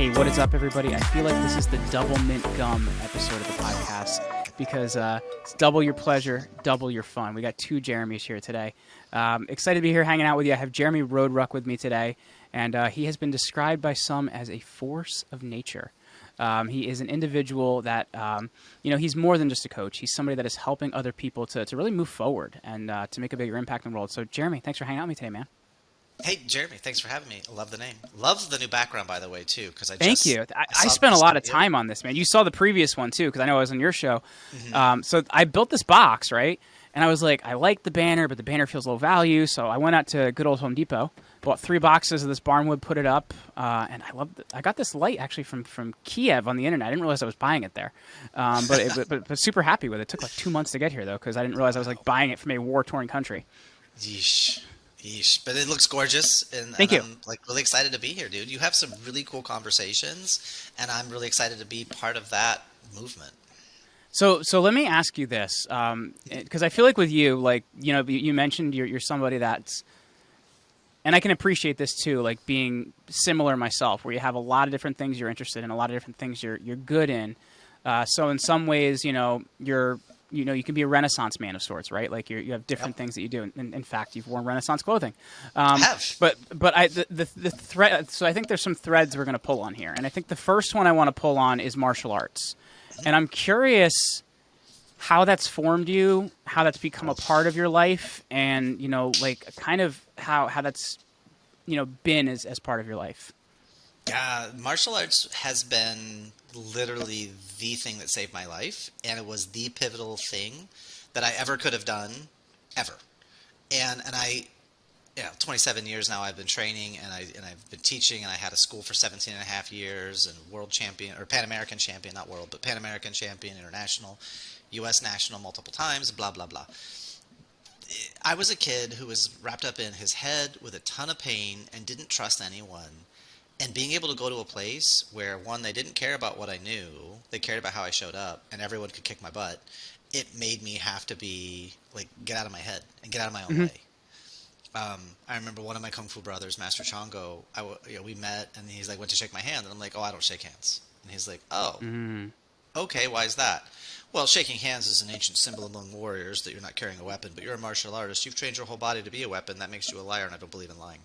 Hey, what is up, everybody? I feel like this is the double mint gum episode of the podcast because it's double your pleasure, double your fun. We got two Jeremys here today. Excited to be here hanging out with you. I have Jeremy Roadruck with me today, and he has been described by some as a force of nature. He is an individual that, he's more than just a coach. He's somebody that is helping other people to really move forward and to make a bigger impact in the world. So, Jeremy, thanks for hanging out with me today, man. Hey, Jeremy, thanks for having me. I love the name. Love the new background, by the way, too, because Thank you. I spent a lot of time on this, man. You saw the previous one, too, because I know I was on your show. Mm-hmm. So I built this box, right? And I was like, I like the banner, but the banner feels low value. So I went out to good old Home Depot, bought 3 boxes of this barnwood, put it up, and I loved it. I got this light, actually, from Kiev on the internet. I didn't realize I was buying it there, but super happy with it. It took like 2 months to get here, though, because I didn't realize I was like buying it from a war-torn country. Yeesh. But it looks gorgeous, and I'm really excited to be here, dude. You have some really cool conversations, and I'm really excited to be part of that movement. So let me ask you this, because I feel like with you, like, you mentioned you're somebody that's, and I can appreciate this too, like being similar myself, where you have a lot of different things you're interested in, a lot of different things you're good in. So in some ways, you can be a Renaissance man of sorts, right? Like you have different things that you do. In fact, you've worn Renaissance clothing. I have. But the thread. So I think there's some threads we're going to pull on here, and I think the first one I want to pull on is martial arts, and I'm curious how that's formed you, how that's become a part of your life, and like kind of how that's been as part of your life. Yeah, martial arts has been literally the thing that saved my life, and it was the pivotal thing that I ever could have done, ever. And I, 27 years now I've been training, and I've been teaching, and I had a school for 17 and a half years, and world champion, or Pan American champion, not world, but Pan American champion, international, U.S. national multiple times, blah, blah, blah. I was a kid who was wrapped up in his head with a ton of pain and didn't trust anyone. And being able to go to a place where, one, they didn't care about what I knew, they cared about how I showed up, and everyone could kick my butt, it made me have to be, like, get out of my head and get out of my own way. I remember one of my Kung Fu brothers, Master Chongo, we met, and he's like, went to shake my hand, and I'm like, oh, I don't shake hands. And he's like, oh, okay, why is that? Well, shaking hands is an ancient symbol among warriors that you're not carrying a weapon, but you're a martial artist. You've trained your whole body to be a weapon. That makes you a liar, and I don't believe in lying.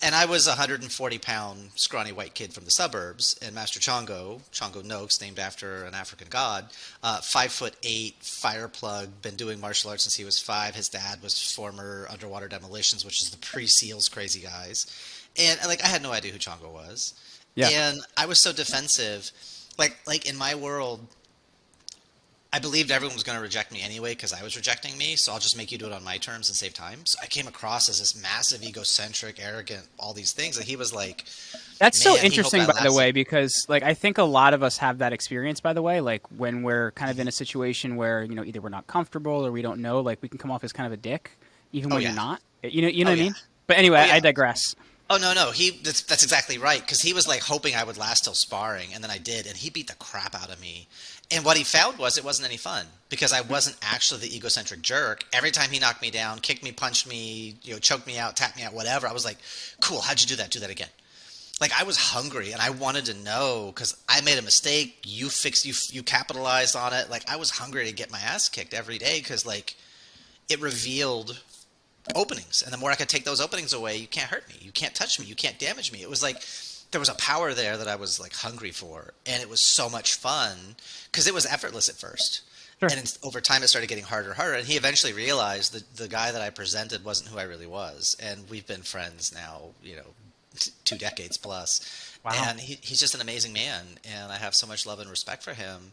And I was a 140-pound, scrawny white kid from the suburbs, and Master Chongo Noakes, named after an African god, 5'8", fire plug, been doing martial arts since he was 5. His dad was former Underwater Demolitions, which is the pre-SEALs crazy guys. And I had no idea who Chongo was. Yeah. And I was so defensive. Like in my world, I believed everyone was going to reject me anyway because I was rejecting me, so I'll just make you do it on my terms and save time. So I came across as this massive, egocentric, arrogant, all these things, and he was like... That's so interesting, by the way, because I think a lot of us have that experience, by the way, like when we're kind of in a situation where, either we're not comfortable or we don't know, like we can come off as kind of a dick, even when you're not. You know what I mean? But anyway, I digress. Oh, no. That's exactly right, because he was hoping I would last till sparring, and then I did, and he beat the crap out of me. And what he found was it wasn't any fun because I wasn't actually the egocentric jerk. Every time he knocked me down, kicked me, punched me, choked me out, tapped me out, whatever, I was like, cool, how'd you do that? Do that again. I was hungry and I wanted to know because I made a mistake. You capitalized on it. I was hungry to get my ass kicked every day because it revealed openings. And the more I could take those openings away, you can't hurt me. You can't touch me. You can't damage me. It was there was a power there that I was hungry for, and it was so much fun because it was effortless at first. Sure. And over time it started getting harder and harder, and he eventually realized that the guy that I presented wasn't who I really was, and we've been friends now 2 decades plus. Wow. And he's just an amazing man, and I have so much love and respect for him.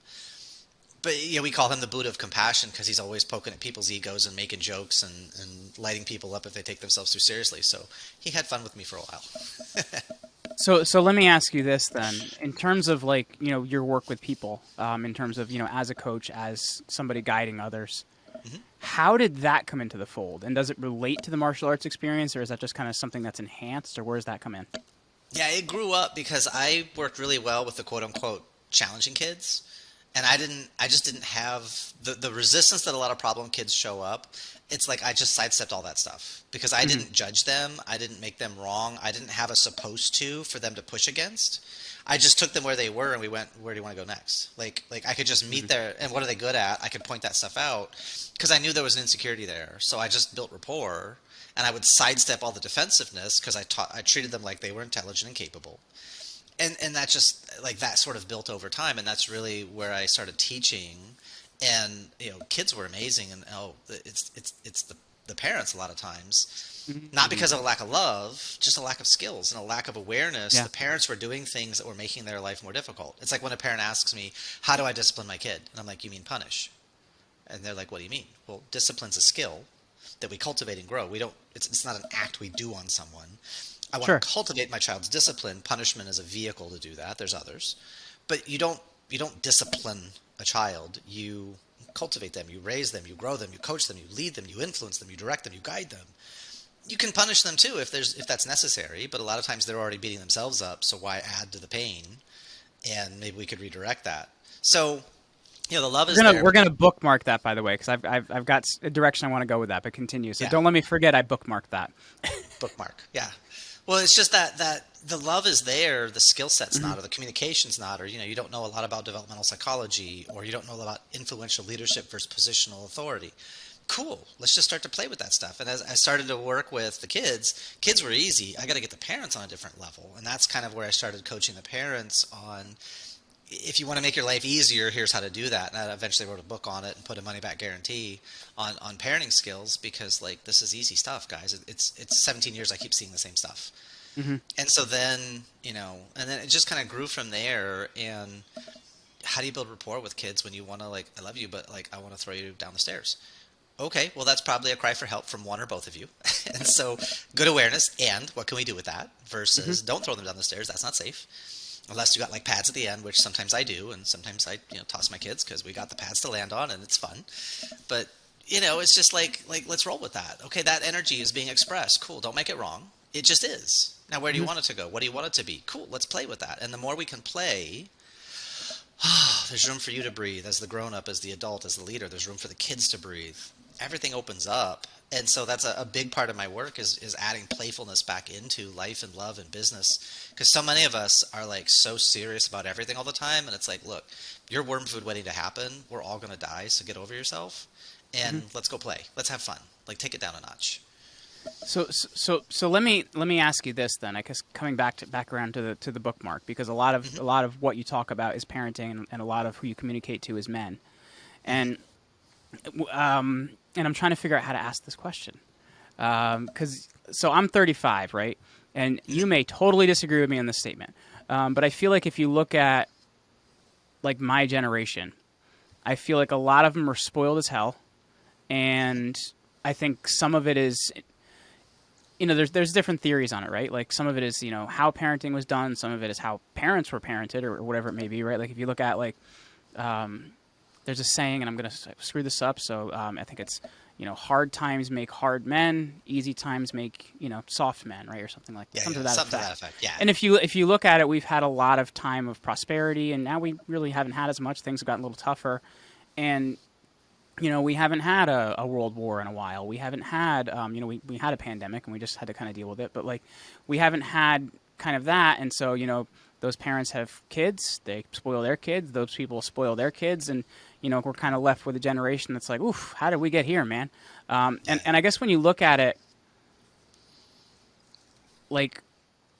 But we call him the Buddha of compassion because he's always poking at people's egos and making jokes and lighting people up if they take themselves too seriously. So he had fun with me for a while. So let me ask you this then, in terms of your work with people, in terms of as a coach, as somebody guiding others, how did that come into the fold? And does it relate to the martial arts experience, or is that just kind of something that's enhanced, or where does that come in? Yeah, it grew up because I worked really well with the quote unquote challenging kids. and I just didn't have the resistance that a lot of problem kids show up. It's like I just sidestepped all that stuff because I Hmm. didn't judge them. I didn't make them wrong. I didn't have a supposed to for them to push against. I just took them where they were and we went, where do you want to go next? Like I could just meet Hmm. there, and what are they good at? I could point that stuff out because I knew there was an insecurity there. So I just built rapport, and I would sidestep all the defensiveness because I treated them like they were intelligent and capable. And that just like that sort of built over time, and that's really where I started teaching. And kids were amazing, and it's the parents a lot of times, not Hmm. because of a lack of love, just a lack of skills and a lack of awareness. Yeah. The parents were doing things that were making their life more difficult. It's like when a parent asks me, how do I discipline my kid? And I'm like, you mean punish? And they're like, what do you mean? Well, discipline's a skill that we cultivate and grow. We don't. It's not an act we do on someone. I want Sure. to cultivate my child's discipline. Punishment is a vehicle to do that. There's others, but you don't discipline a child. You cultivate them. You raise them. You grow them. You coach them. You lead them. You influence them. You direct them. You guide them. You can punish them too if that's necessary. But a lot of times they're already beating themselves up. So why add to the pain? And maybe we could redirect that. So the love is there, We're but gonna bookmark that, by the way, because I've got a direction I want to go with that. But continue. So yeah, don't let me forget I bookmarked that. bookmark. Yeah. Well, it's just that the love is there, the skill set's Hmm. not, or the communication's not, or you don't know a lot about developmental psychology, or you don't know about influential leadership versus positional authority. Cool. Let's just start to play with that stuff. And as I started to work with the kids were easy. I got to get the parents on a different level, and that's kind of where I started coaching the parents on, if you want to make your life easier, here's how to do that. And I eventually wrote a book on it and put a money back guarantee on parenting skills, because like this is easy stuff, guys. It's 17 years I keep seeing the same stuff. Hmm. And so then, and then it just kind of grew from there. And how do you build rapport with kids when you want to, like, I love you, but like I want to throw you down the stairs? Okay, well, that's probably a cry for help from one or both of you. And so good awareness, and what can we do with that Hmm. versus don't throw them down the stairs. That's not safe. Unless you got like pads at the end, which sometimes I do, and sometimes I toss my kids because we got the pads to land on and it's fun. But it's just like let's roll with that. Okay, that energy is being expressed. Cool. Don't make it wrong. It just is. Now, where do you Hmm. want it to go? What do you want it to be? Cool. Let's play with that. And the more we can play, there's room for you to breathe as the grown up, as the adult, as the leader. There's room for the kids to breathe. Everything opens up. And so that's a big part of my work is adding playfulness back into life and love and business. Because so many of us are like so serious about everything all the time. And it's like, look, your worm food waiting to happen. We're all going to die. So get over yourself Hmm. and let's go play. Let's have fun. Like, take it down a notch. So let me ask you this then. I guess coming back around to the bookmark, because Hmm. a lot of what you talk about is parenting, and a lot of who you communicate to is men, Hmm. and and I'm trying to figure out how to ask this question, because so I'm 35, right? And Hmm. you may totally disagree with me on this statement, but I feel like if you look at like my generation, I feel like a lot of them are spoiled as hell, and I think some of it is, there's different theories on it, right? Like some of it is how parenting was done, some of it is how parents were parented, or whatever it may be, right? Like if you look at like there's a saying, and I'm gonna screw this up, so I think it's hard times make hard men, easy times make soft men, right, or something like that, Yeah, something yeah. to that Something to that effect. effect. Yeah. And if you look at it, we've had a lot of time of prosperity, and now we really haven't had as much. Things have gotten a little tougher, and we haven't had a world war in a while. We haven't had, we had a pandemic and we just had to kind of deal with it. But like, we haven't had kind of that. And so, those parents have kids, they spoil their kids, those people spoil their kids. And, we're kind of left with a generation that's like, oof, how did we get here, man? Yeah. And I guess when you look at it, like,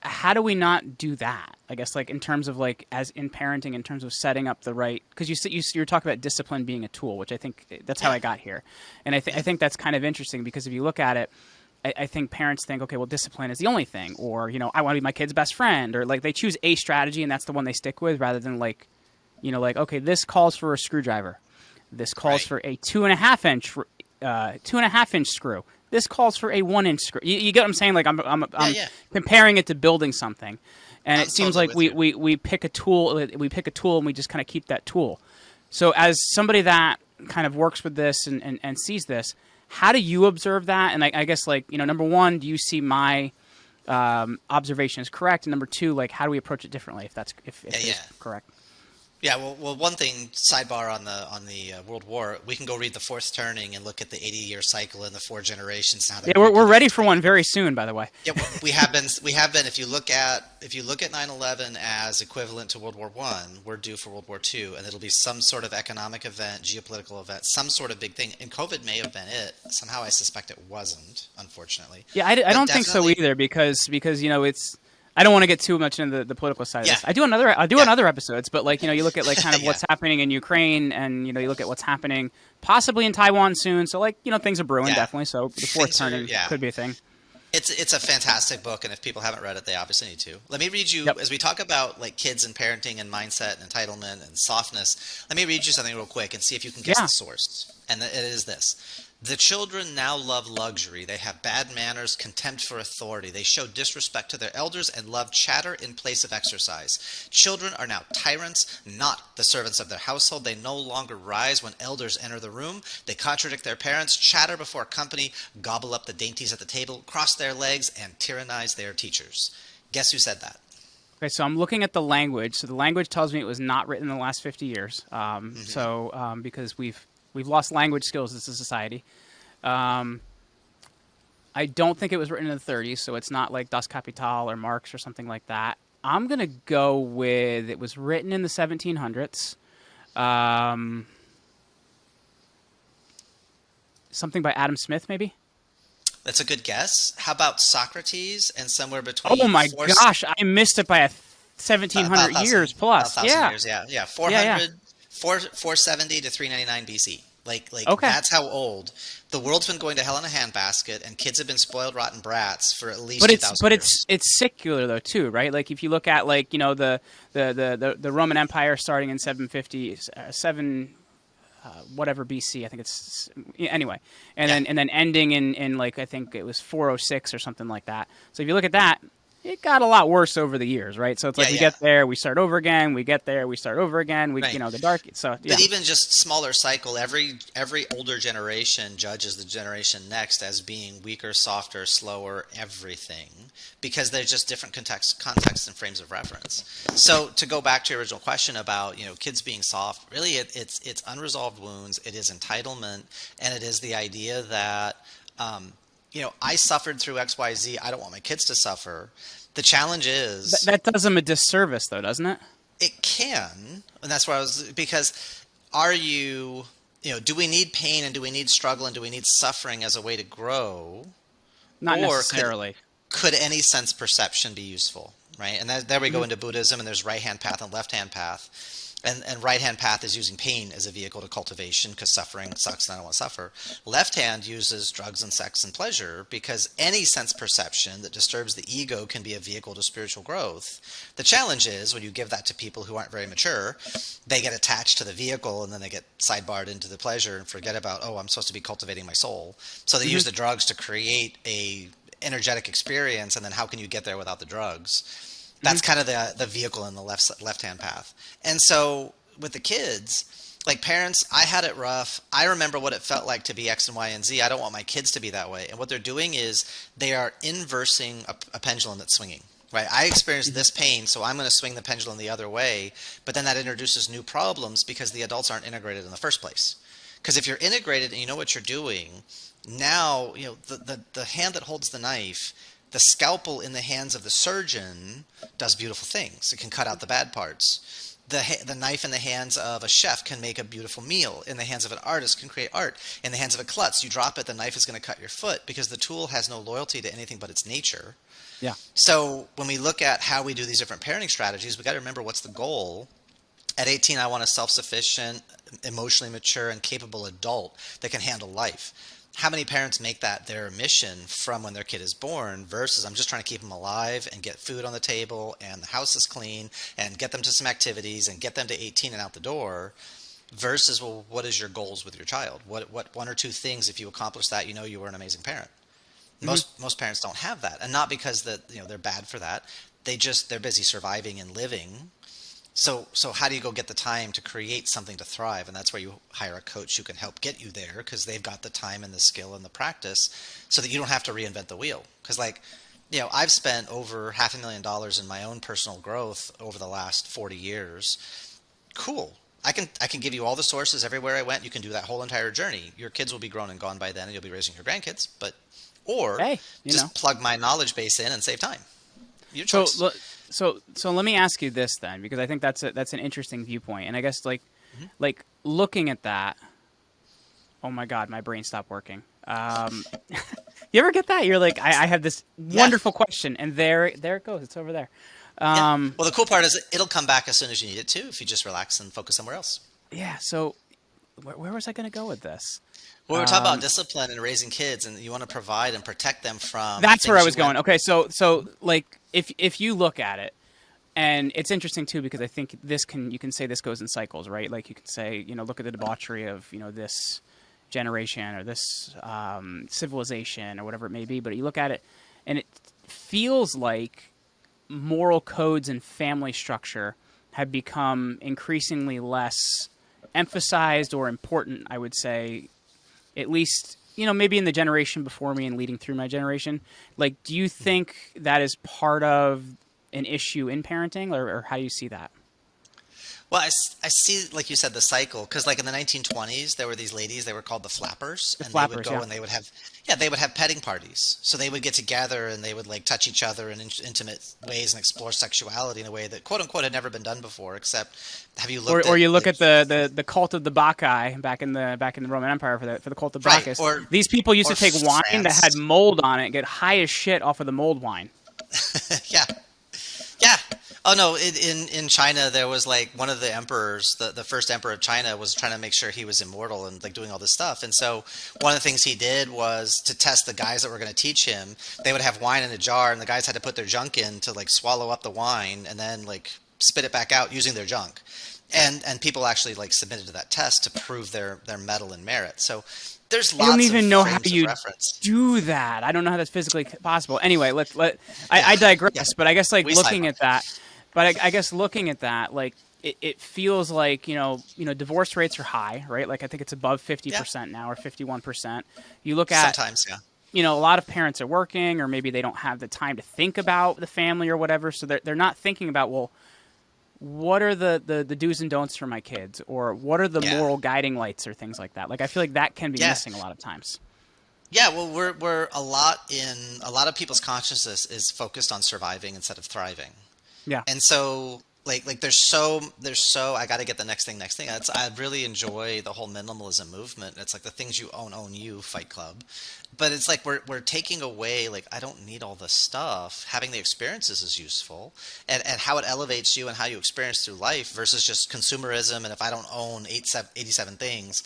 how do we not do that? I guess like in terms of like as in parenting, in terms of setting up the right, because you're talking about discipline being a tool, which I think that's how Yeah. I got here, and I Hmm. think that's kind of interesting because if you look at it, I think parents think, okay, well, discipline is the only thing, or I want to be my kid's best friend, or like they choose a strategy and that's the one they stick with, rather than like, like, okay, this calls for a screwdriver, this calls Right. for a 2.5 inch screw. This calls for a 1 inch screw. You get what I'm saying? Like Yeah. I'm Yeah. comparing it to building something, and I'm it seems totally like with you. we pick a tool, and we just kind of keep that tool. So as somebody that kind of works with this and sees this, how do you observe that? And I guess like number one, do you see my observation is correct? And number two, like how do we approach it differently if that's if Yeah. it is Yeah. correct? Yeah, well, one thing, sidebar on the World War, we can go read the Fourth Turning and look at the 80-year cycle and the four generations and how they Yeah, we're repeat ready every for 20 one very years. soon, by the way. Yeah, we have been. We have been. If you look at 9/11 as equivalent to World War One, we're due for World War Two, and it'll be some sort of economic event, geopolitical event, some sort of big thing. And COVID may have been it. Somehow, I suspect it wasn't, unfortunately. Yeah, I But don't think so definitely, either because it's. I don't want to get too much into the political side of yeah, this. I do on yeah, other episodes, but like you look at like kind of yeah, what's happening in Ukraine, and you look at what's happening possibly in Taiwan soon. So like things are brewing yeah. definitely. So the fourth Things are, turning yeah. could be a thing. It's a fantastic book, and if people haven't read it, they obviously need to. Let me read you Yep. as we talk about like kids and parenting and mindset and entitlement and softness. Let me read you something real quick and see if you can guess Yeah. the source. And it is this: the children now love luxury. They have bad manners, contempt for authority. They show disrespect to their elders and love chatter in place of exercise. Children are now tyrants, not the servants of their household. They no longer rise when elders enter the room. They contradict their parents, chatter before company, gobble up the dainties at the table, cross their legs, and tyrannize their teachers. Guess who said that? Okay, so I'm looking at the language. So the language tells me it was not written in the last 50 years. Because we've lost language skills as a society. Um, I don't think it was written in the 30s, so it's not like Das Kapital or Marx or something like that. I'm gonna go with it was written in the 1700s. Um, Something by Adam Smith, maybe. That's a good guess. How about Socrates and somewhere Oh between my gosh, I missed it by about 1700 thousand years about plus. thousand Yeah, years? Yeah, yeah. yeah, yeah. 470 to 399 BC. Like Okay, that's how old the world's been going to hell in a handbasket, and kids have been spoiled rotten brats for at least but two it's thousand but it's years. it's secular though too, right? Like if you look at like the Roman Empire starting in 750 7 whatever BC. I think it's anyway, and Yeah, then ending in like I think it was 406 or something like that. So if you look at that, it got a lot worse over the years, right? So it's like yeah, we yeah. get there, we start over again, we get there, we start over again. We Right. the dark. So But yeah, even just smaller cycle, every older generation judges the generation next as being weaker, softer, slower, everything, because there's just different contexts and frames of reference. So to go back to your original question about kids being soft, really it's unresolved wounds, it is entitlement, and it is the idea that I suffered through X, Y, Z. I don't want my kids to suffer. The challenge is that does them a disservice though, doesn't it? it can, and that's where I was because are do we need pain and do we need struggle and do we need suffering as a way to grow, Not or could necessarily. could any sense perception be useful, right? And there we go Mhm. into Buddhism, and there's right hand path and left hand path. And right hand path is using pain as a vehicle to cultivation because suffering sucks and I don't want to suffer. Left hand uses drugs and sex and pleasure because any sense perception that disturbs the ego can be a vehicle to spiritual growth. The challenge is when you give that to people who aren't very mature, they get attached to the vehicle and then they get sidebarred into the pleasure and forget about, oh, I'm supposed to be cultivating my soul. So they Mhm. use the drugs to create a energetic experience, and then how can you get there without the drugs? Mhm. That's kind of the vehicle in the left hand path. And so with the kids, like parents, I had it rough. I remember what it felt like to be X and Y and Z. I don't want my kids to be that way. And what they're doing is they are inversing a pendulum that's swinging. Right, I experienced Mhm. this pain, so I'm going to swing the pendulum the other way. But then that introduces new problems because the adults aren't integrated in the first place. Because if you're integrated and you know what you're doing, now the hand that holds the knife, the scalpel in the hands of the surgeon does beautiful things. It can cut out the bad parts. The knife in the hands of a chef can make a beautiful meal. In the hands of an artist can create art. In the hands of a klutz, you drop it, the knife is going to cut your foot because the tool has no loyalty to anything but its nature. Yeah. So when we look at how we do these different parenting strategies, we got to remember what's the goal. At 18, I want a self-sufficient, emotionally mature, and capable adult that can handle life. How many parents make that their mission from when their kid is born versus I'm just trying to keep them alive and get food on the table and the house is clean and get them to some activities and get them to 18 and out the door versus, well, what is your goals with your child? What one or two things, if you accomplish that, you were an amazing parent. Mhm. Most parents don't have that, and not because that they're bad for that. They're busy surviving and living. So how do you go get the time to create something to thrive? And that's where you hire a coach who can help get you there because they've got the time and the skill and the practice so that you don't have to reinvent the wheel. Because I've spent over $500,000 in my own personal growth over the last 40 years. Cool. I can give you all the sources everywhere I went. You can do that whole entire journey. Your kids will be grown and gone by then, and you'll be raising your grandkids. But or Hey, just plug my knowledge base in and save time. Your So, choice. so let me ask you this then, because I think that's an interesting viewpoint, and I guess Hmm. like looking at that. Oh my God, my brain stopped working. You ever get that? You're like, I have this Yeah. wonderful question, and there it goes. It's over there. Yeah. Um, Well, the cool part is it'll come back as soon as you need it to if you just relax and focus somewhere else. yeah. So, where was I going to go with this? Well, we were talking about Um, discipline and raising kids, and you want to provide and protect them from that's where I things was you went going. Okay, through. so like if you look at it, and it's interesting too because I think you can say this goes in cycles, right? Like you can say, look at the debauchery of this generation or this civilization or whatever it may be. But you look at it, and it feels like moral codes and family structure have become increasingly less emphasized or important. I would say, at least maybe in the generation before me and leading through my generation. Like, do you think that is part of an issue in parenting, or how do you see that? Well, I see, like you said, the cycle because, like in the 1920s, there were these ladies. They were called the flappers, The and they would flappers, go yeah. and they would have, yeah, they would have petting parties. So they would get together and they would like touch each other in intimate ways and explore sexuality in a way that quote unquote had never been done before. Except, have you Or, looked or at you look like at the cult of the Bacchae back in the Roman Empire for the cult of right Bacchus. or These people used or to take wine that had France? mold on it, get high as shit off of the mold wine. Yeah, yeah. Oh no, in China there was like one of the emperors, the first emperor of China was trying to make sure he was immortal and like doing all this stuff. And so one of the things he did was to test the guys that were going to teach him. They would have wine in a jar and the guys had to put their junk in to like swallow up the wine and then like spit it back out using their junk. And people actually like submitted to that test to prove their mettle and merit. So there's I don't lots of even know how frames of you reference. do that. I don't know how that's physically possible. Anyway, Yeah. I Yeah. digress, but I guess like We looking sidebar. at that, I guess looking at that, like it feels like divorce rates are high, right? Like I think it's above fifty Yeah. percent now or 51%. You look at Sometimes, yeah. a lot of parents are working, or maybe they don't have the time to think about the family or whatever, so they're not thinking about, well, what are the do's and don'ts for my kids, or what are the Yeah. moral guiding lights or things like that. Like I feel like that can be Yeah. missing a lot of times. Yeah, well, we're a lot of people's consciousness is focused on surviving instead of thriving, Yeah. and so like there's so I got to get the next thing. I really enjoy the whole minimalism movement. It's like the things you own you Fight Club, but it's like we're taking away like I don't need all this stuff. Having the experiences is useful, and how it elevates you and how you experience through life versus just consumerism. And if I don't own 87 things,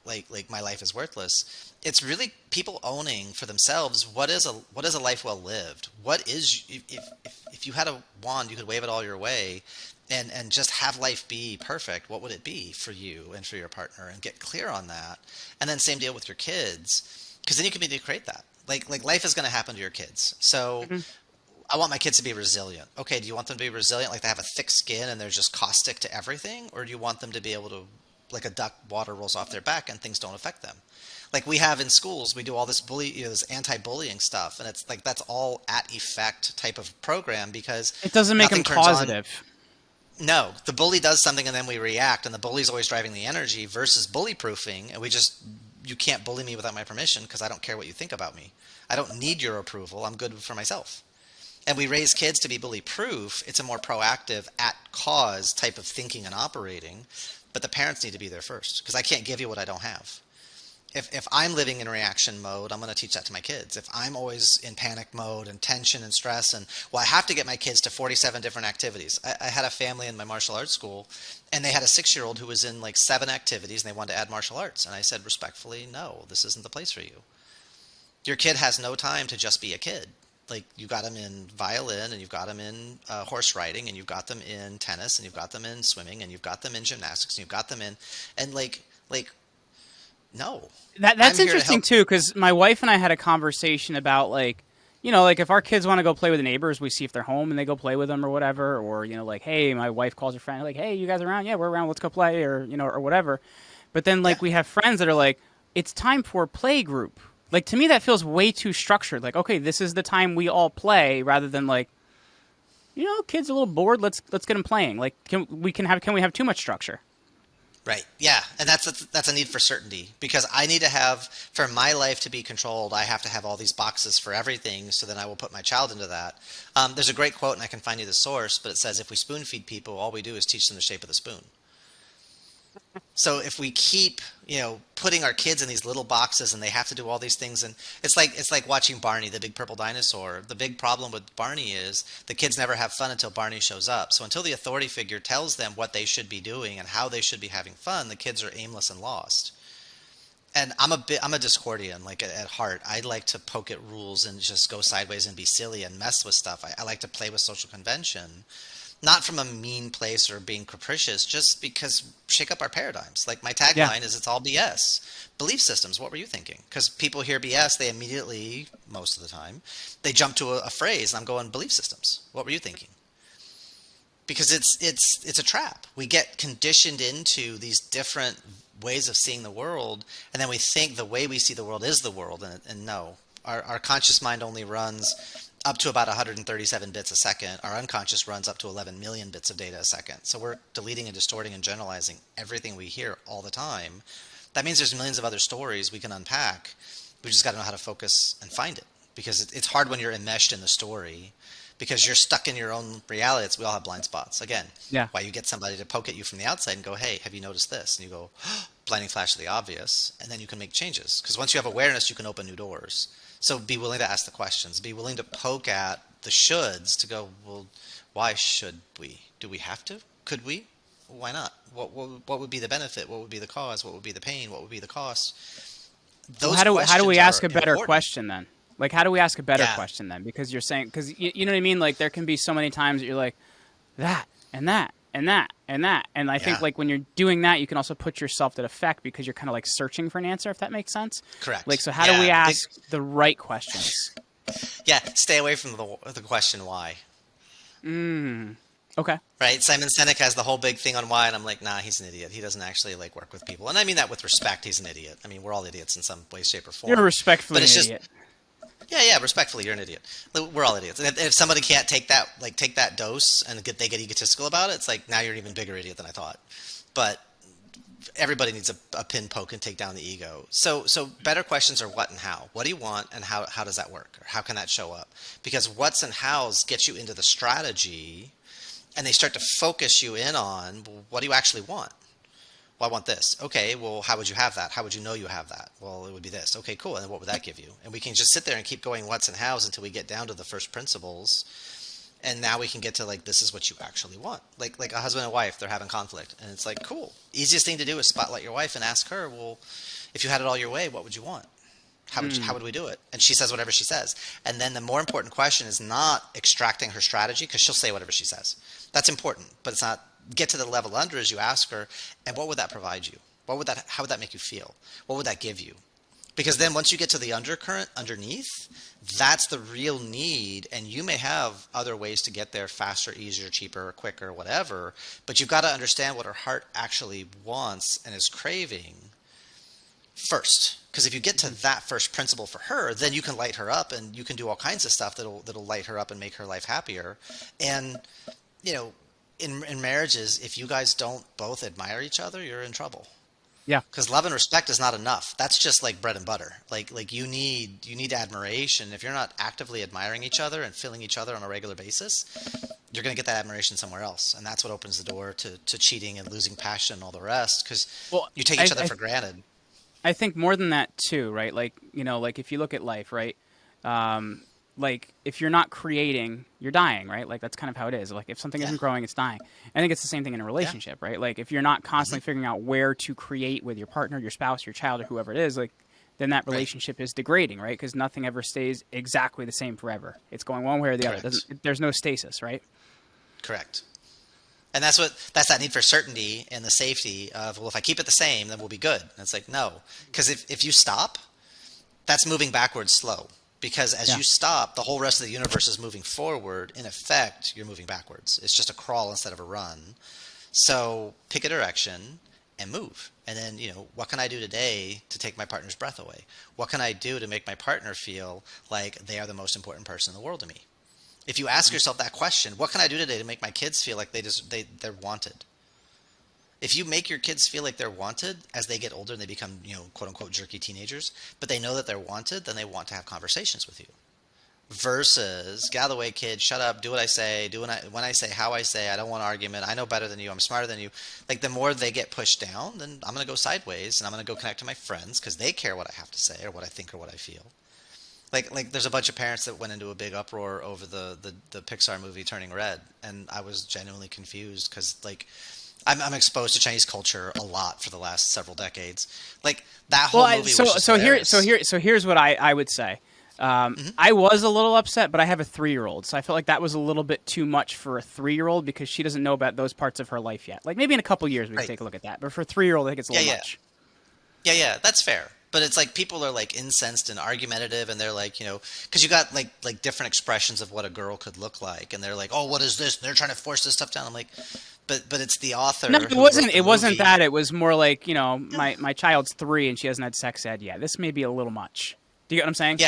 like my life is worthless. It's really people owning for themselves what is a life well lived. What is if you had a wand you could wave it all your way and just have life be perfect, what would it be for you and for your partner, and get clear on that. And then same deal with your kids, because then you can begin to create that. Like life is going to happen to your kids. So Hmm. I want my kids to be resilient. Okay, do you want them to be resilient, like they have a thick skin and they're just caustic to everything, or do you want them to be able to, like a duck, water rolls off their back and things don't affect them? Like we have in schools, we do all this this anti-bullying stuff, and it's like that's all at effect type of program because It doesn't make them nothing turns on. causative. No, the bully does something and then we react, and the bully's always driving the energy versus bully proofing, and you can't bully me without my permission because I don't care what you think about me. I don't need your approval. I'm good for myself. And we raise kids to be bully proof. It's a more proactive, at cause type of thinking and operating. But the parents need to be there first because I can't give you what I don't have. If I'm living in reaction mode, I'm going to teach that to my kids. If I'm always in panic mode and tension and stress, and well, I have to get my kids to 47 different activities. I had a family in my martial arts school, and they had a 6-year-old who was in like 7 activities, and they wanted to add martial arts. And I said respectfully, no, this isn't the place for you. Your kid has no time to just be a kid. Like you got them in violin, and you've got them in horse riding, and you've got them in tennis, and you've got them in swimming, and you've got them in gymnastics, and you've got them in, and like no, That's I'm here to interesting help. too, because my wife and I had a conversation about like if our kids want to go play with the neighbors, we see if they're home and they go play with them or whatever, or like, hey, my wife calls her friend like, hey, you guys around? Yeah, we're around. Let's go play, or or whatever. But then Yeah, like we have friends that are like, it's time for play group. Like to me, that feels way too structured. Like, okay, this is the time we all play, rather than like, kids are a little bored. Let's get them playing. Like, can we have too much structure? Right. Yeah, and that's a need for certainty because I need to have for my life to be controlled. I have to have all these boxes for everything, so then I will put my child into that. There's a great quote, and I can find you the source, but it says, "If we spoon feed people, all we do is teach them the shape of the spoon." So if we keep, putting our kids in these little boxes and they have to do all these things, and it's like watching Barney, the big purple dinosaur. The big problem with Barney is the kids never have fun until Barney shows up. So until the authority figure tells them what they should be doing and how they should be having fun, the kids are aimless and lost. And I'm a Discordian, like at heart. I like to poke at rules and just go sideways and be silly and mess with stuff. I like to play with social convention, not from a mean place or being capricious, just because shake up our paradigms. Like my Yeah. tagline is, it's all BS. Belief systems, what were you thinking? Because people hear BS, they immediately, most of the time, they jump to a phrase, and I'm going, belief systems, what were you thinking? Because it's a trap. We get conditioned into these different ways of seeing the world, and then we think the way we see the world is the world, and no. Our conscious mind only runs up to about 137 bits a second. Our unconscious runs up to 11 million bits of data a second. So we're deleting and distorting and generalizing everything we hear all the time. That means there's millions of other stories we can unpack. We just got to know how to focus and find it, because it's hard when you're enmeshed in the story, because you're stuck in your own reality. We all have blind spots. Again, Yeah. why you get somebody to poke at you from the outside and go, hey, have you noticed this? And you go, blinding flash of the obvious, and then you can make changes. Because once you have awareness, you can open new doors. So be willing to ask the questions. Be willing to poke at the shoulds to go, well, why should we? Do we have to? Could we? Why not? What would be the benefit? What would be the cause? What would be the pain? What would be the cost? Well, Those how do we questions ask are a better important. question then? Like, how do we ask a better Yeah. question then? Because you're saying, because you know what I mean? Like, there can be so many times that you're like, that and that and that and that. And I think Yeah. like when you're doing that, you can also put yourself at effect because you're kind of like searching for an answer, if that makes sense. Correct. Like, so how do we Yeah. ask the right questions? Yeah. Stay away from the question why. Okay. Right? Simon Sinek has the whole big thing on why, and I'm like, nah, he's an idiot. He doesn't actually like work with people, and I mean that with respect. He's an idiot. I mean, we're all idiots in some way, shape, or form. You're respectfully But it's an just, idiot. yeah, respectfully, you're an idiot. We're all idiots. And if somebody can't take that dose and they get egotistical about it, it's like, now you're an even bigger idiot than I thought. But everybody needs a pin poke and take down the ego. So better questions are what and how. What do you want, and how does that work? Or how can that show up? Because what's and hows get you into the strategy, and they start to focus you in on, well, what do you actually want? Well, I want this. Okay, well, how would you have that? How would you know you have that? Well, it would be this. Okay, cool. And then what would that give you? And we can just sit there and keep going what's and hows until we get down to the first principles. And now we can get to like, this is what you actually want. Like a husband and wife, they're having conflict. And it's like, cool. Easiest thing to do is spotlight your wife and ask her, well, if you had it all your way, what would you want? How would we do it? And she says whatever she says. And then the more important question is not extracting her strategy, because she'll say whatever she says. That's important, but it's not. Get to the level under as you ask her, and what would that provide you? How would that make you feel? What would that give you? Because then once you get to the undercurrent underneath, that's the real need, and you may have other ways to get there faster, easier, cheaper, quicker, whatever, but you've got to understand what her heart actually wants and is craving first. Because if you get to that first principle for her, then you can light her up, and you can do all kinds of stuff that'll light her up and make her life happier. And in marriages, if you guys don't both admire each other, you're in trouble. Yeah. Because love and respect is not enough. That's just like bread and butter. Like you need admiration. If you're not actively admiring each other and filling each other on a regular basis, you're going to get that admiration somewhere else, and that's what opens the door to cheating and losing passion and all the rest. Because you take each other for granted. I think more than that too, right? Like, like if you look at life, right? Like if you're not creating, you're dying, right? Like that's kind of how it is. Like if something isn't growing, it's dying. I think it's the same thing in a relationship, right? Like if you're not constantly figuring out where to create with your partner, your spouse, your child, or whoever it is, like then that relationship is degrading, right? Because nothing ever stays exactly the same forever. It's going one way or the other. There's no stasis, right? Correct. And that's that need for certainty and the safety of, well, if I keep it the same, then we'll be good. And it's like, no, because if you stop, that's moving backwards slow. Because as you stop, the whole rest of the universe is moving forward. In effect, you're moving backwards. It's just a crawl instead of a run. So pick a direction and move. And then, what can I do today to take my partner's breath away? What can I do to make my partner feel like they are the most important person in the world to me? If you ask yourself that question, what can I do today to make my kids feel like they're wanted? If you make your kids feel like they're wanted as they get older and they become, quote unquote jerky teenagers, but they know that they're wanted, then they want to have conversations with you. Versus, get out of the way, kid, shut up, do what I say, when I say, how I say, I don't want an argument, I know better than you, I'm smarter than you. Like, the more they get pushed down, then I'm going to go sideways and I'm going to go connect to my friends because they care what I have to say or what I think or what I feel. Like there's a bunch of parents that went into a big uproar over the Pixar movie Turning Red, and I was genuinely confused because, like, I'm exposed to Chinese culture a lot for the last several decades. Like, that whole movie was just hilarious. Here's what I would say. I was a little upset, but I have a 3-year-old, so I felt like that was a little bit too much for a 3-year-old because she doesn't know about those parts of her life yet. Like, maybe in a couple years we can take a look at that, but for a 3-year-old, I think it's a little much. Yeah, that's fair. But it's like people are like incensed and argumentative, and they're like, because you got like different expressions of what a girl could look like, and they're like, oh, what is this? And they're trying to force this stuff down. I'm like, but it's the author. No, it wasn't. It wasn't that. It was more like, my child's 3 and she hasn't had sex ed yet. This may be a little much. Do you get what I'm saying?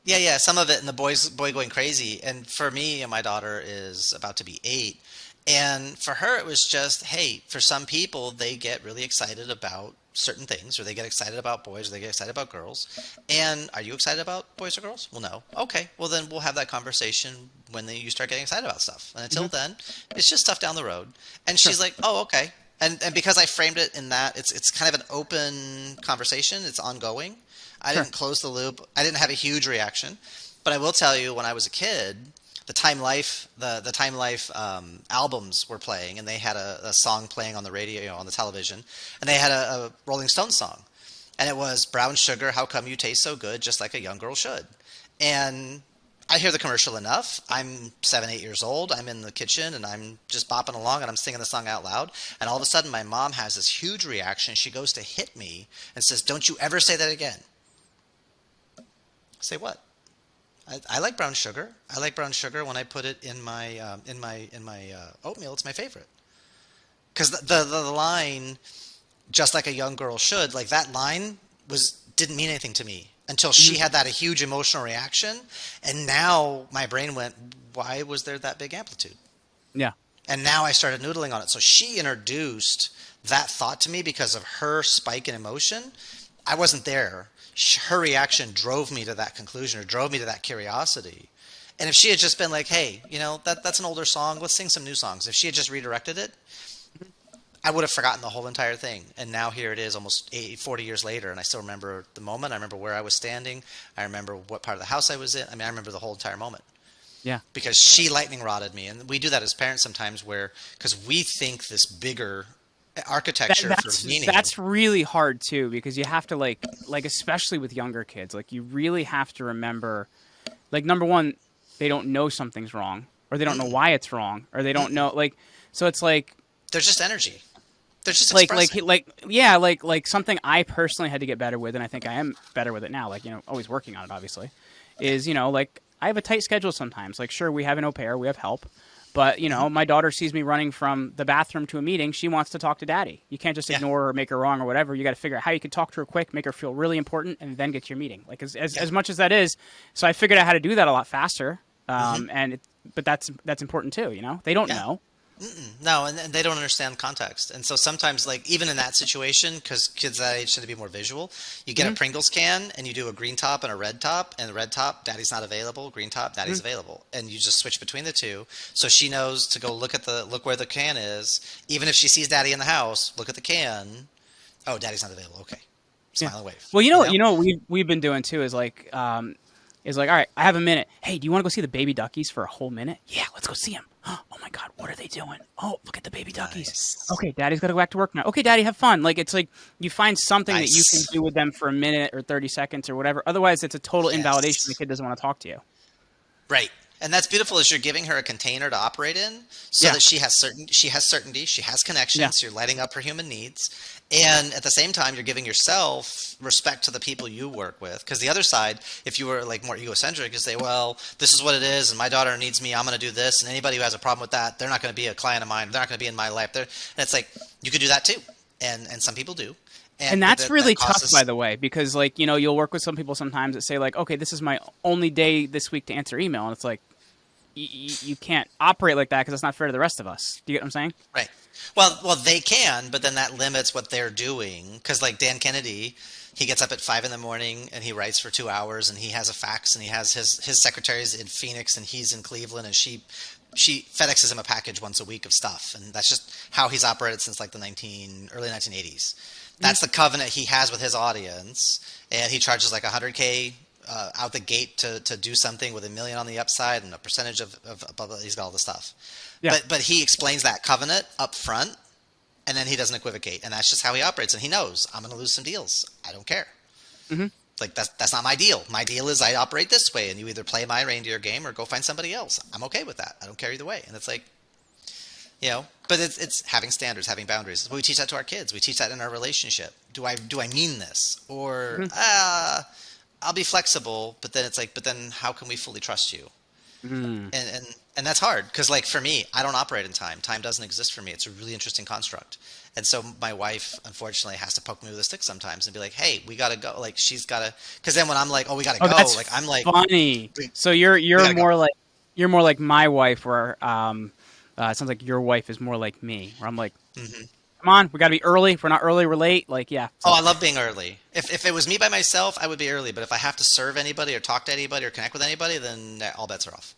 Yeah, some of it, and the boy going crazy. And for me, and my daughter is about to be 8, and for her, it was just, hey, for some people, they get really excited about certain things, or they get excited about boys, or they get excited about girls. And are you excited about boys or girls? Well, no. Okay, well then we'll have that conversation when you start getting excited about stuff. And until then, it's just stuff down the road. And she's like, oh, okay. And because I framed it in that, it's kind of an open conversation. It's ongoing. I didn't close the loop. I didn't have a huge reaction. But I will tell you, when I was a kid, the Time Life, the Time Life albums were playing, and they had a song playing on the radio, on the television, and they had a Rolling Stones song, and it was "Brown Sugar, How Come You Taste So Good, Just Like a Young Girl Should." And I hear the commercial enough. I'm 7, 8 years old. I'm in the kitchen, and I'm just bopping along, and I'm singing the song out loud. And all of a sudden, my mom has this huge reaction. She goes to hit me and says, "Don't you ever say that again." Say what? I like brown sugar. I like brown sugar when I put it in my oatmeal. It's my favorite. Because the line, "just like a young girl should," like that line didn't mean anything to me until she had that a huge emotional reaction, and now my brain went, why was there that big amplitude? Yeah. And now I started noodling on it. So she introduced that thought to me because of her spike in emotion. I wasn't there. Her reaction drove me to that conclusion, or drove me to that curiosity. And if she had just been like, hey, that's an older song, let's sing some new songs. If she had just redirected it, I would have forgotten the whole entire thing. And now here it is almost 40 years later, and I still remember the moment. I remember where I was standing. I remember what part of the house I was in. I mean, I remember the whole entire moment. Yeah. Because she lightning rodded me. And we do that as parents sometimes because we think this bigger architecture for meaning. That's really hard too, because you have to like especially with younger kids, like you really have to remember, like, number one, they don't know something's wrong, or they don't know why it's wrong, or they don't know, like, so it's like there's just energy. They're just like something I personally had to get better with, and I think I am better with it now, like, always working on it, obviously, is, like, I have a tight schedule sometimes. Like, sure, we have an au pair, we have help. But, my daughter sees me running from the bathroom to a meeting. She wants to talk to daddy. You can't just ignore her or make her wrong or whatever. You got to figure out how you can talk to her quick, make her feel really important, and then get to your meeting. Like, as much as that is. So I figured out how to do that a lot faster. But that's important too, They don't know. No, and they don't understand context. And so sometimes, like, even in that situation, because kids that age tend to be more visual, you get a Pringles can and you do a green top and a red top, and the red top, daddy's not available, green top, daddy's available. And you just switch between the two. So she knows to go look where the can is. Even if she sees daddy in the house, look at the can. Oh, daddy's not available. Okay. Smile and wave. Well, what we've been doing too is like, all right, I have a minute. Hey, do you want to go see the baby duckies for a whole minute? Yeah, let's go see them. Oh my God, what are they doing? Oh, look at the baby duckies. Nice. Okay, daddy's got to go back to work now. Okay, daddy, have fun. Like, it's like you find something that you can do with them for a minute or 30 seconds or whatever. Otherwise, it's a total invalidation. The kid doesn't want to talk to you. Right. And that's beautiful, is you're giving her a container to operate in so that she has certainty, she has connections, you're lighting up her human needs. And at the same time, you're giving yourself respect to the people you work with. Because the other side, if you were like more egocentric, you say, well, this is what it is, and my daughter needs me, I'm going to do this. And anybody who has a problem with that, they're not going to be a client of mine. They're not going to be in my life. And it's like, you could do that too. And some people do. And that's really tough, by the way, because, like, you'll work with some people sometimes that say, like, okay, this is my only day this week to answer email. And it's like, you can't operate like that because that's not fair to the rest of us. Do you get what I'm saying? Right. Well, they can, but then that limits what they're doing. Because like Dan Kennedy, he gets up at 5 in the morning and he writes for 2 hours, and he has a fax, and he has his secretary's in Phoenix and he's in Cleveland, and she FedExes him a package once a week of stuff, and that's just how he's operated since like the early 1980s. That's the covenant he has with his audience, and he charges like 100K out the gate to do something with $1 million on the upside and a percentage of blah, blah, he's got all the stuff. Yeah. But he explains that covenant up front, and then he doesn't equivocate, and that's just how he operates. And he knows I'm going to lose some deals. I don't care. Mm-hmm. Like that's not my deal. My deal is I operate this way, and you either play my reindeer game or go find somebody else. I'm okay with that. I don't care either way. And it's like, but it's having standards, having boundaries. We teach that to our kids. We teach that in our relationship. Do I mean this, or I'll be flexible, but then it's like, but then how can we fully trust you? And that's hard because, like, for me, I don't operate in time. Time doesn't exist for me. It's a really interesting construct. And so my wife, unfortunately, has to poke me with a stick sometimes and be like, "Hey, we gotta go." Like, she's gotta, because then when I'm like, "Oh, we gotta go," That's like I'm like, funny. So you're more like my wife, where it sounds like your wife is more like me, where I'm like, come on, we gotta be early. If we're not early, we're late. Like, yeah. So. Oh, I love being early. If it was me by myself, I would be early. But if I have to serve anybody or talk to anybody or connect with anybody, then all bets are off.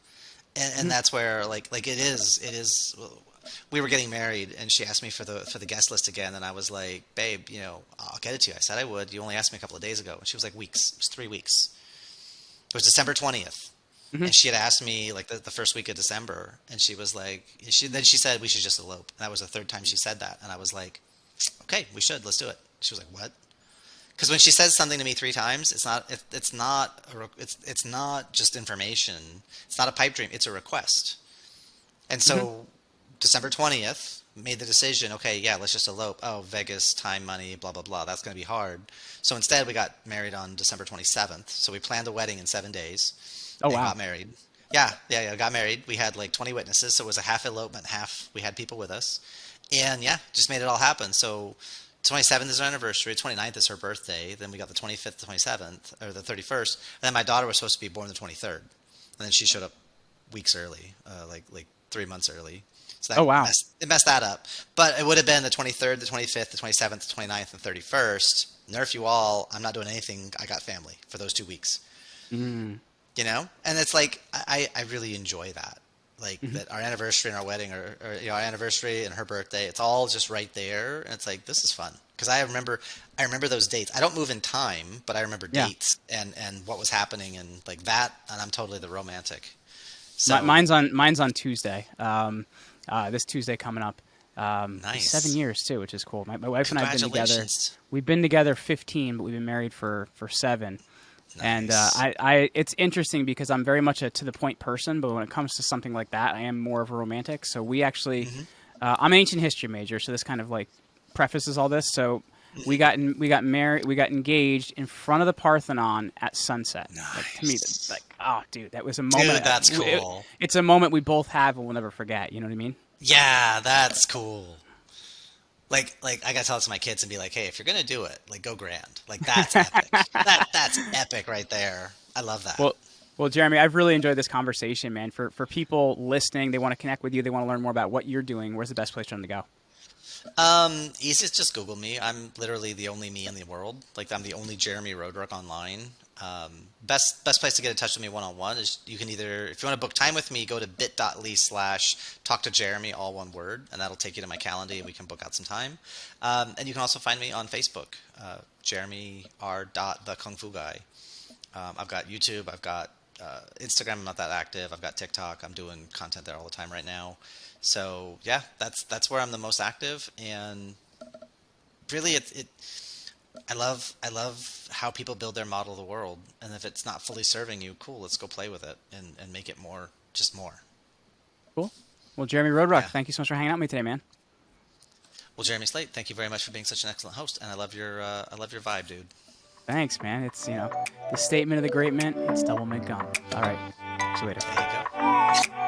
And that's where like it is. We were getting married, and she asked me for the guest list again, and I was like, "Babe, I'll get it to you." I said I would. You only asked me a couple of days ago, and she was like, "Weeks." It was 3 weeks. It was December 20th, and she had asked me like the first week of December, and she was like, then she said we should just elope. And that was the third time she said that, and I was like, "Okay, we should. Let's do it." She was like, "What?" Because when she says something to me 3 times, it's not just information. It's not a pipe dream. It's a request. And so December 20th made the decision. Okay, yeah, let's just elope. Oh, Vegas, time, money, blah blah blah. That's going to be hard. So instead, we got married on December 27th. So we planned a wedding in 7 days. Oh, and wow. got married. Yeah. Got married. We had like 20 witnesses, so it was a half elopement, half we had people with us, and yeah, just made it all happen. So 27th is our anniversary. 29th is her birthday. Then we got the 25th, the 27th, or the 31st. And then my daughter was supposed to be born the 23rd, and then she showed up weeks early, like 3 months early. So that messed that up. But it would have been the 23rd, the 25th, the 27th, the 29th, and 31st. Nerf you all. I'm not doing anything. I got family for those 2 weeks. And it's like I really enjoy that. Like that our anniversary and our wedding or our anniversary and her birthday, it's all just right there, and it's like, this is fun because I remember those dates. I don't move in time, but I remember dates and what was happening and like that, and I'm totally the romantic. So Mine's on Tuesday. This Tuesday coming up. Nice. 7 years too, which is cool. My wife and I have been together. Congratulations. We've been together 15, but we've been married for 7. Nice. And it's interesting because I'm very much a to the point person, but when it comes to something like that, I am more of a romantic. So we actually, I'm an ancient history major, so this kind of like prefaces all this. So we got married, we got engaged in front of the Parthenon at sunset. Nice. Like, to me, like, oh, dude, that was a moment. Dude, that's cool. It's a moment we both have and we'll never forget. You know what I mean? Yeah, that's cool. Like I gotta tell it to my kids and be like, hey, if you're gonna do it, like, go grand. Like, that's epic. That's epic right there. I love that. Well, Jeremy, I've really enjoyed this conversation, man. For people listening, they want to connect with you, they want to learn more about what you're doing. Where's the best place for them to go? Easiest, just Google me. I'm literally the only me in the world. Like, I'm the only Jeremy Roadruck online. Best place to get in touch with me one-on-one is you can either, if you want to book time with me, go to bit.ly/talk to Jeremy, all one word, and that'll take you to my calendar and we can book out some time. And you can also find me on Facebook, Jeremy R. the Kung Fu Guy. I've got YouTube, I've got Instagram. I'm not that active. I've got TikTok. I'm doing content there all the time right now. So yeah, that's where I'm the most active, and really, I love how people build their model of the world, and if it's not fully serving you, cool, let's go play with it and make it more, just more. Cool. Well, Jeremy Roadruck, Yeah. thank you so much for hanging out with me today, man. Well, Jeremy Slate, thank you very much for being such an excellent host, and I love your vibe, dude. Thanks, man. It's the statement of the great mint. It's double mint gum. All right. See you later. There you go.